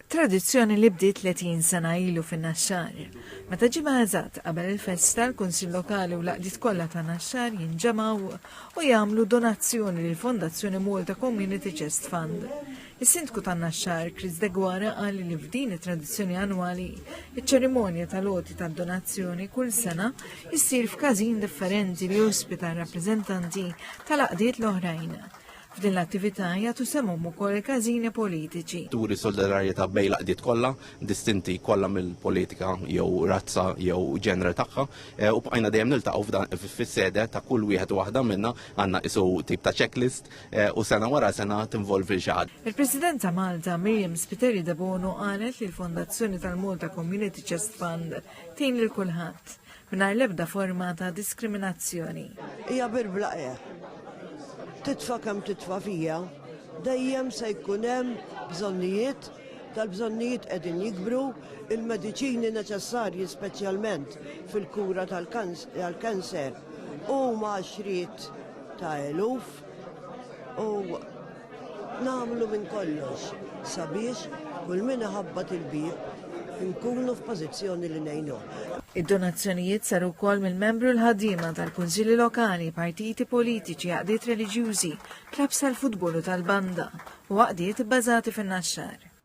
Tradizzjoni li bdiet 30 sena ilu fin-Naxxar. Meta ġie eżatt qabel il-festa l-Kunsill Lokali u l-Għaqdiet kollha ta' Naxxar jinġemgħu u jagħmlu donazzjoni lil Fondazzjoni Malta Community Chest Fund. Is-Sindku ta' Naxxar, Chris Degwara, qal li f'din it-tradizzjoni annwali iċ-ċerimonja tal-għoti tad-donazzjoni kull sena issir f'każin differenti li jospita r-rappreżentanti tal-għaqdiet l-oħrajn. F'din l-attività jagħtu semhom ukoll każini politiċi. Turi solidarjetà bejn l-għaqdiet kollha, distinti kollha mill-politika jew razza jew ġenere tagħha, u bqajna dejjem niltaqgħu fis-sede ta' kull wieħed waħda minnha għandna isu tip ta' checklist u sena wara sena tinvolvi xi ħadd. Il-President ta' Malta, Miriam Spiteri de Bono, qalet li l-Fondazzjoni tal-Malta Community Chest Fund tgħin lil kulħadd mingħajr l-ebda forma ta' diskriminazzjoni. Hija birbla titfa' kemm titfa' fija, dejjem se jkun hemm bżonnijiet, tal-bżonnijiet qegħdin jikbru, il-mediċini neċessarji speċjalment fil-kura tal-kanser huma għaxriet ta' eluf u nagħmlu minn kollox sabiex kull min iħabbat il-bib nkunu f'pożizzjoni li ngħinu. Id-donazzjonijiet saru wkoll mill-membru l-ħaddiema tal-Kunsilli Lokali, partiti politiċi, għaqdiet reliġjużi, klabs tal-futbol u tal-banda u għaqdiet bbażati fin-Naxxar.